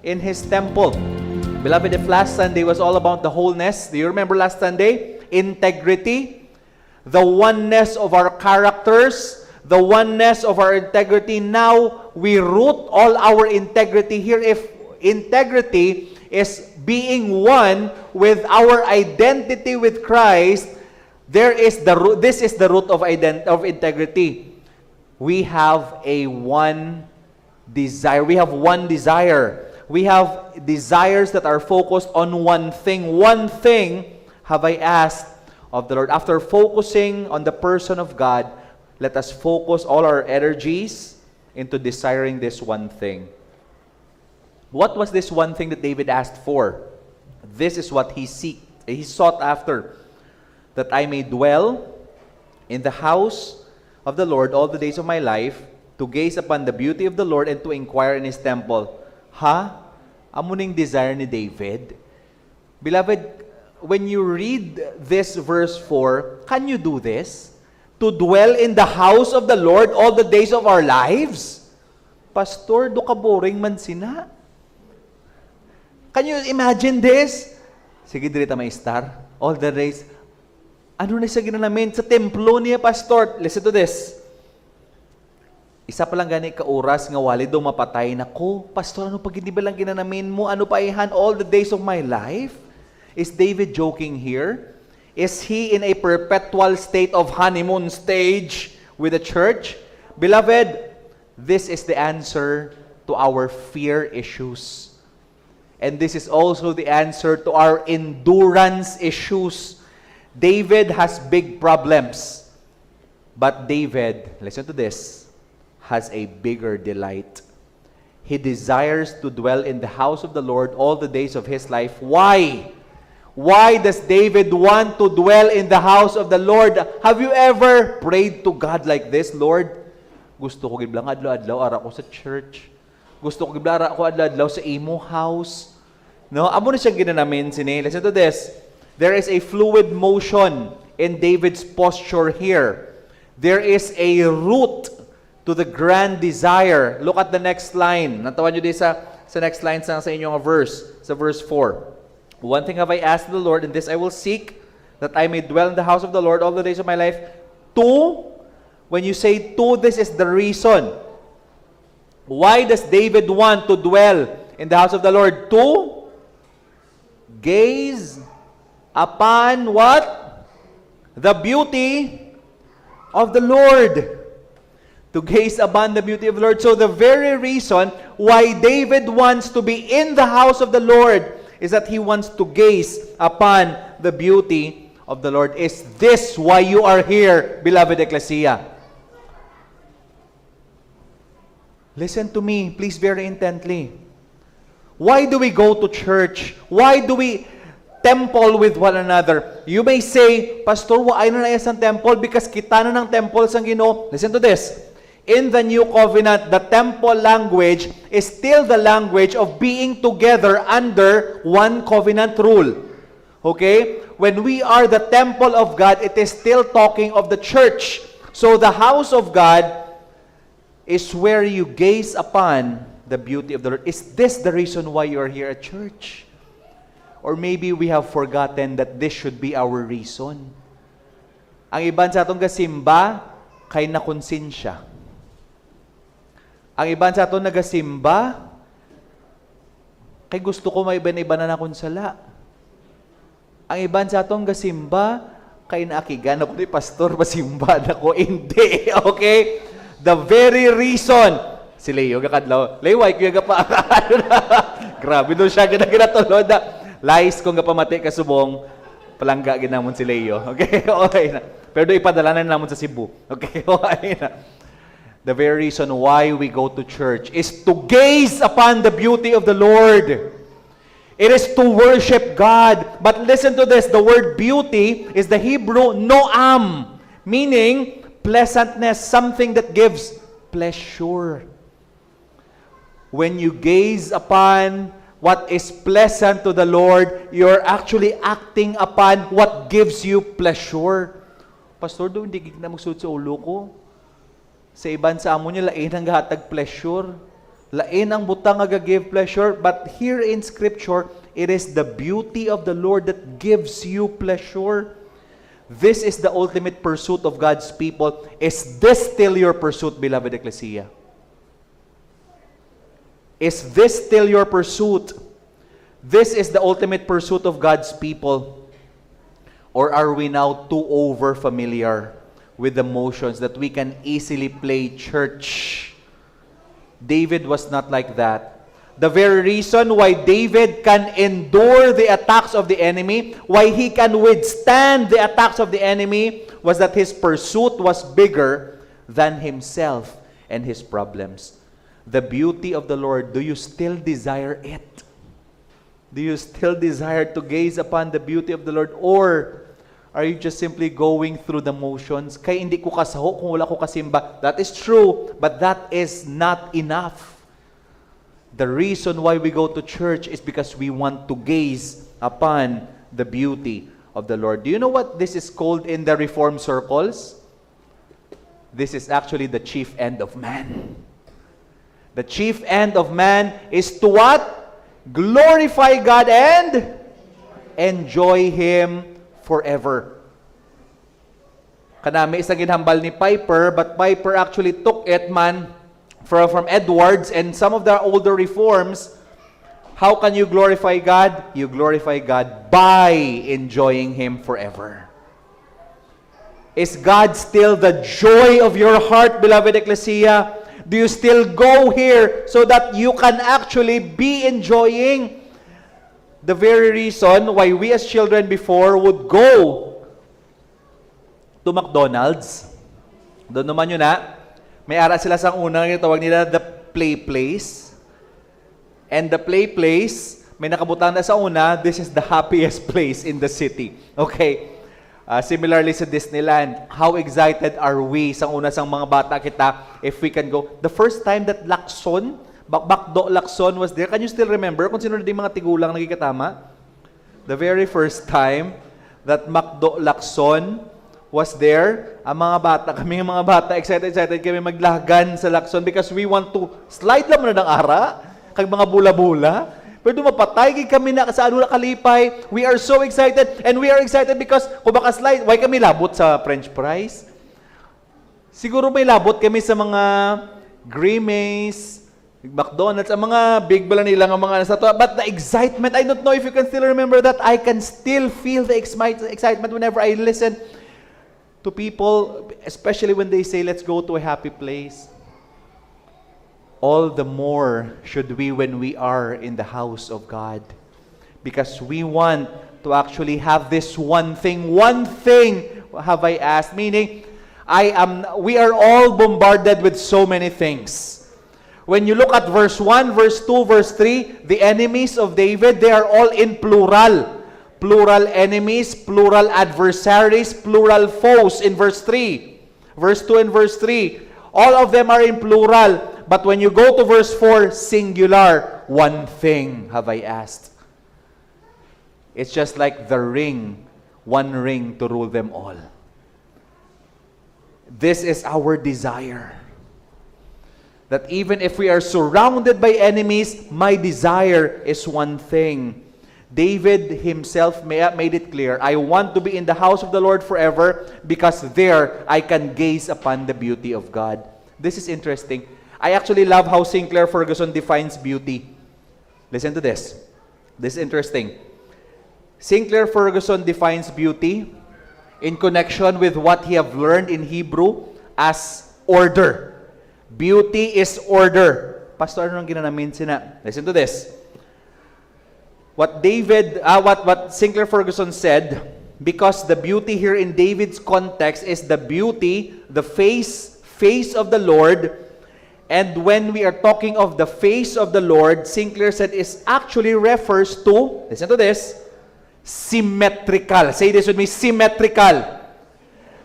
in His temple. Beloved, if last Sunday was all about the wholeness, do you remember last Sunday? Integrity, the oneness of our characters, the oneness of our integrity. Now, we root all our integrity here. If integrity is being one with our identity with Christ, this is the root of integrity. We have one desire. We have one desire. We have desires that are focused on one thing. One thing have I asked of the Lord. After focusing on the person of God, let us focus all our energies into desiring this one thing. What was this one thing that David asked for? This is what he sought after. That I may dwell in the house of the Lord all the days of my life, to gaze upon the beauty of the Lord and to inquire in His temple. Amo ning desire ni David. Beloved, when you read this verse 4, can you do this? To dwell in the house of the Lord all the days of our lives? Pastor, do ka boring man sina? Can you imagine this? Sige, dirita may star. All the days. Ano na sa ginanamin? Sa templo niya, Pastor. Listen to this. Isa pa lang gani ka oras nga wali daw mapatay. Nako, Pastor, ano pag hindi ba lang ginanamin mo? Ano pa ihan all the days of my life? Is David joking here? Is he in a perpetual state of honeymoon stage with the church? Beloved, this is the answer to our fear issues. And this is also the answer to our endurance issues. David has big problems. But David, listen to this, has a bigger delight. He desires to dwell in the house of the Lord all the days of his life. Why? Why does David want to dwell in the house of the Lord? Have you ever prayed to God like this? Lord, gusto ko giblang adlaw-adlaw ara ko sa church. Gusto ko giblang ara ko adlaw-adlaw sa imo house. No, amo na siyang ginanamin sini. Listen to this. There is a fluid motion in David's posture here. There is a root to the grand desire. Look at the next line. Natawan nyo din sa next line sa inyong verse. Sa verse 4. One thing have I asked the Lord, and this I will seek, that I may dwell in the house of the Lord all the days of my life. Two, when you say two, this is the reason. Why does David want to dwell in the house of the Lord? Two, gaze upon what? The beauty of the Lord. To gaze upon the beauty of the Lord. So the very reason why David wants to be in the house of the Lord is that he wants to gaze upon the beauty of the Lord. Is this why you are here, beloved Ecclesia? Listen to me, please, very intently. Why do we go to church? Why do we temple with one another? You may say, Pastor, why na sa temple? Because kita na ng temple sang Ginoo. Listen to this. In the New Covenant, the temple language is still the language of being together under one covenant rule. Okay? When we are the temple of God, it is still talking of the church. So the house of God is where you gaze upon the beauty of the Lord. Is this the reason why you are here at church? Or maybe we have forgotten that this should be our reason. Ang iban sa atong gasimba, kay nakonsensya. Ang iban sa atong nagasimba, kay gusto ko may iba na nakonsala. Ang iban sa atong gasimba, kay naakigan ako ni pastor, masimba na ko. Hindi, okay? The very reason, si Leo kakadlaw, Leo, ay kuya pa. Grabe doon siya, ginatulod na. Lies kung kapamati kasubong, palangga ginamon si Leo. Okay, okay na. Pero doon ipadala na naman sa Cebu. Okay, okay na. The very reason why we go to church is to gaze upon the beauty of the Lord. It is to worship God. But listen to this, the word beauty is the Hebrew noam, meaning pleasantness, something that gives pleasure. When you gaze upon what is pleasant to the Lord, you're actually acting upon what gives you pleasure. Pastor, doon hindi na magsuot sa ulo ko. Sa iban sa amo niya, lain ang gahatag pleasure. Lain ang butang nga give pleasure, but here in Scripture, it is the beauty of the Lord that gives you pleasure. This is the ultimate pursuit of God's people. Is this still your pursuit, beloved Ecclesia? Is this still your pursuit? This is the ultimate pursuit of God's people. Or are we now too over-familiar with the motions that we can easily play church? David was not like that. The very reason why David can endure the attacks of the enemy, why he can withstand the attacks of the enemy, was that his pursuit was bigger than himself and his problems. The beauty of the Lord, do you still desire it? Do you still desire to gaze upon the beauty of the Lord? Or are you just simply going through the motions? Kaya hindi ko kasaho kung wala ko kasimba. That is true, but that is not enough. The reason why we go to church is because we want to gaze upon the beauty of the Lord. Do you know what this is called in the Reformed circles? This is actually the chief end of man. The chief end of man is to what? Glorify God and enjoy Him forever. Kanami isang ginhambal ni Piper, but Piper actually took it from Edwards and some of the older reforms. How can you glorify God? You glorify God by enjoying Him forever. Is God still the joy of your heart, beloved Ecclesia? Do you still go here so that you can actually be enjoying the very reason why we as children before would go to McDonald's? Doon naman yun may ara sila sa unang tawag nila the play place. And the play place, may nakabutang na sa una, this is the happiest place in the city. Okay. Similarly sa Disneyland, how excited are we sa una sang mga bata kita if we can go? The first time that Lacson, Bakdo Lacson was there, can you still remember kung sino din mga tigulang nagkikatama? The very first time that Macdo Lacson was there, ang mga bata, excited kami maglagan sa Lacson because we want to slide lang na ng ara, kag mga bula-bula. Pero mapatay kami na sa ano na kalipay. We are so excited. And we are excited because kung baka slide, why kami labot sa French fries? Siguro may labot kami sa mga Grimace, McDonald's, ang mga big bala nila ng mga nasa to. But the excitement, I don't know if you can still remember that. I can still feel the excitement whenever I listen to people, especially when they say, let's go to a happy place. All the more should we when we are in the house of God. Because we want to actually have this one thing have I asked, meaning we are all bombarded with so many things. When you look at verse 1, verse 2, verse 3, the enemies of David, they are all in plural. Plural enemies, plural adversaries, plural foes in verse 3. Verse 2 and verse 3, all of them are in plural. But when you go to verse 4, singular, one thing have I asked. It's just like the ring, one ring to rule them all. This is our desire. That even if we are surrounded by enemies, my desire is one thing. David himself made it clear, I want to be in the house of the Lord forever because there I can gaze upon the beauty of God. This is interesting. I actually love how Sinclair Ferguson defines beauty. Listen to this. This is interesting. Sinclair Ferguson defines beauty in connection with what he have learned in Hebrew as order. Beauty is order. Pastor, ano nang ginanamin sina? Listen to this. What Sinclair Ferguson said, because the beauty here in David's context is the beauty, the face of the Lord. And when we are talking of the face of the Lord, Sinclair said is actually refers to, listen to this, symmetrical. Say this with me, symmetrical.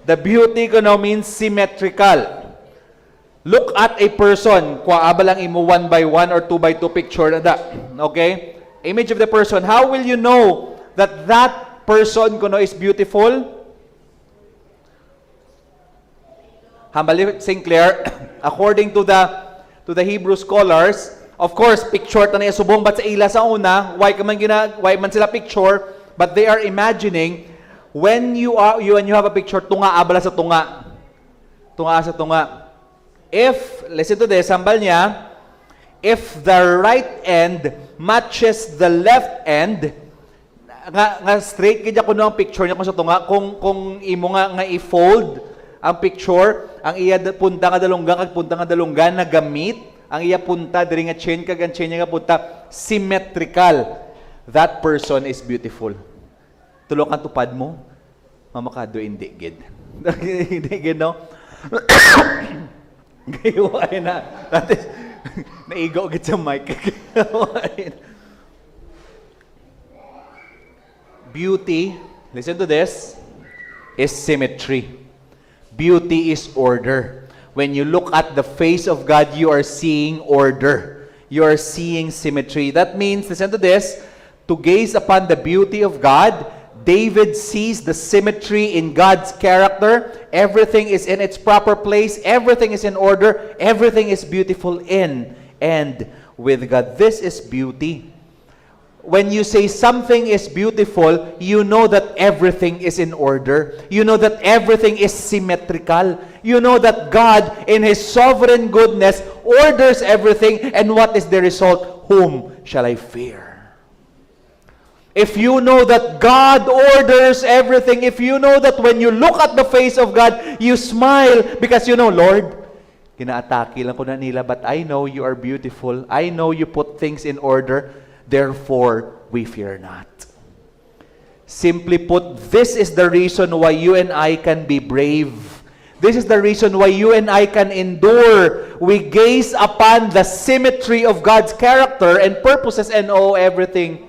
The beauty ko now means symmetrical. Look at a person. Kung abalang imo 1 by 1 or 2 by 2 picture na da. Okay? Image of the person. How will you know that that person ko no is beautiful? Hambali Sinclair, according to the to the Hebrew scholars, of course, picture ta niya subong bat sa ila sa una, why man sila picture, but they are imagining when you have a picture, tunga abala sa tunga. Tunga sa tunga. If, listen to this, sambal niya, if the right end matches the left end, nga straight kaya ko no ang picture niya kung sa tunga, kung imo nga i-fold ang picture, ang iya punta nga dalunggan kag punta nga dalunggan na gamit, ang iya punta diri nga chain kag ang chain nga punta symmetrical. That person is beautiful. Tulok ang tupad mo, mamakado hindi gid. Hindi gid no. Gayo ay na. Naigo gid sa mic. Beauty, listen to this, is symmetry. Beauty is order. When you look at the face of God, you are seeing order. You are seeing symmetry. That means, listen to this, to gaze upon the beauty of God, David sees the symmetry in God's character. Everything is in its proper place. Everything is in order. Everything is beautiful in and with God. This is beauty. When you say something is beautiful, you know that everything is in order. You know that everything is symmetrical. You know that God, in His sovereign goodness, orders everything. And what is the result? Whom shall I fear? If you know that God orders everything, if you know that when you look at the face of God, you smile because you know, Lord, kinaatake lang ko na nila, but I know you are beautiful. I know you put things in order. Therefore, we fear not. Simply put, this is the reason why you and I can be brave. This is the reason why you and I can endure. We gaze upon the symmetry of God's character and purposes, and everything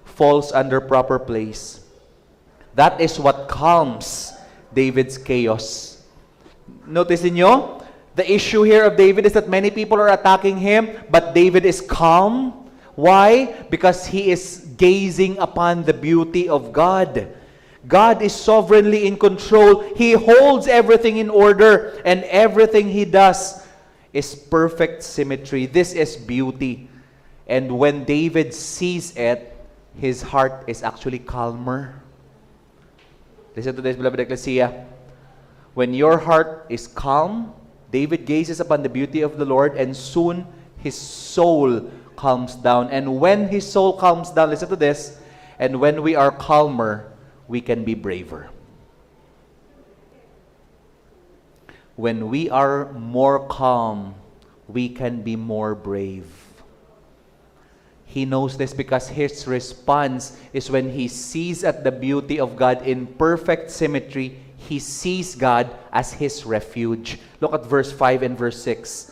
falls under proper place. That is what calms David's chaos. Notice niyo, the issue here of David is that many people are attacking him, but David is calm. Why? Because he is gazing upon the beauty of God. God is sovereignly in control. He holds everything in order, and everything He does is perfect symmetry. This is beauty. And when David sees it, his heart is actually calmer. Listen to this, beloved Ecclesia. When your heart is calm, David gazes upon the beauty of the Lord, and soon his soul calms down. And when his soul calms down, listen to this, and when we are calmer, we can be braver. When we are more calm, we can be more brave. He knows this because his response is when he sees at the beauty of God in perfect symmetry, he sees God as his refuge. Look at verse 5 and verse 6.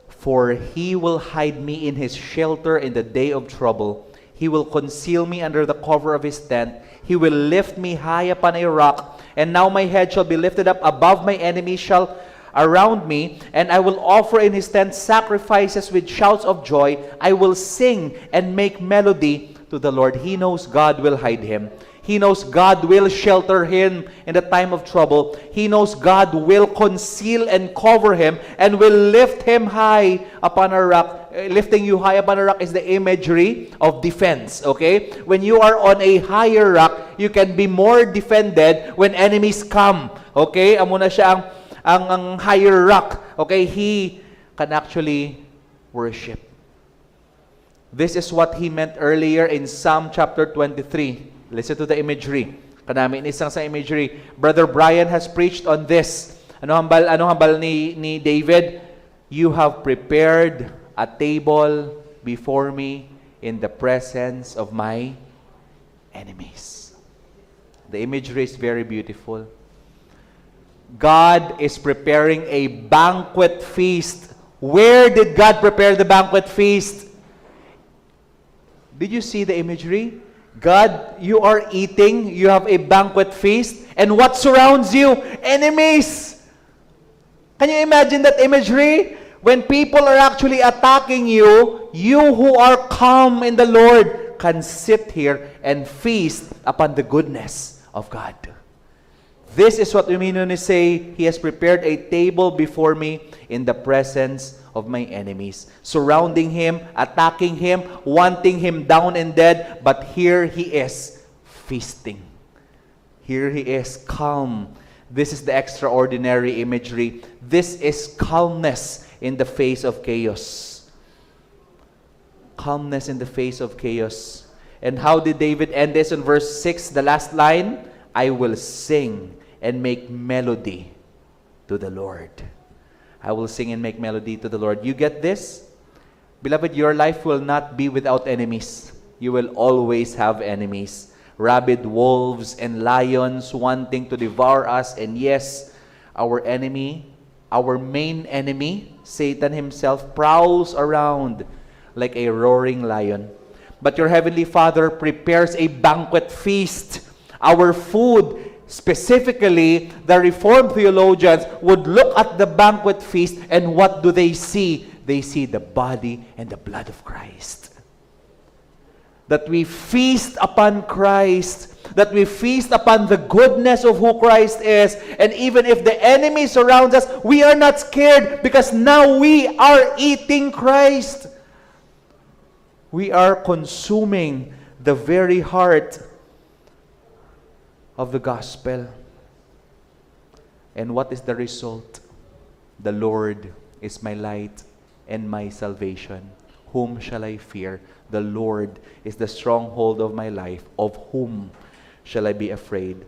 For He will hide me in His shelter in the day of trouble. He will conceal me under the cover of His tent. He will lift me high upon a rock. And now my head shall be lifted up above my enemies shall around me. And I will offer in His tent sacrifices with shouts of joy. I will sing and make melody to the Lord. He knows God will hide him. He knows God will shelter him in the time of trouble. He knows God will conceal and cover him and will lift him high upon a rock. Lifting you high upon a rock is the imagery of defense, okay? When you are on a higher rock, you can be more defended when enemies come, okay? Amo na siya ang higher rock, okay? He can actually worship. This is what he meant earlier in Psalm chapter 23. Listen to the imagery. Kanami isang sa imagery. Brother Brian has preached on this. Ano hambal ni David? You have prepared a table before me in the presence of my enemies. The imagery is very beautiful. God is preparing a banquet feast. Where did God prepare the banquet feast? Did you see the imagery? God, you are eating, you have a banquet feast, and what surrounds you? Enemies! Can you imagine that imagery? When people are actually attacking you, you who are calm in the Lord can sit here and feast upon the goodness of God. This is what we mean when we say, He has prepared a table before me in the presence of my enemies, surrounding him, attacking him, wanting him down and dead. But here he is, feasting. Here he is, calm. This is the extraordinary imagery. This is calmness in the face of chaos. Calmness in the face of chaos. And how did David end this in verse 6, the last line? I will sing and make melody to the Lord. I will sing and make melody to the Lord. You get this? Beloved, your life will not be without enemies. You will always have enemies. Rabid wolves and lions wanting to devour us. And yes, our enemy, our main enemy, Satan himself, prowls around like a roaring lion. But your Heavenly Father prepares a banquet feast. Our food, specifically, the Reformed theologians would look at the banquet feast, and what do they see? They see the body and the blood of Christ. That we feast upon Christ, that we feast upon the goodness of who Christ is, and even if the enemy surrounds us, we are not scared because now we are eating Christ. We are consuming the very heart of the gospel. And what is the result? The Lord is my light and my salvation. Whom shall I fear? The Lord is the stronghold of my life. Of whom shall I be afraid?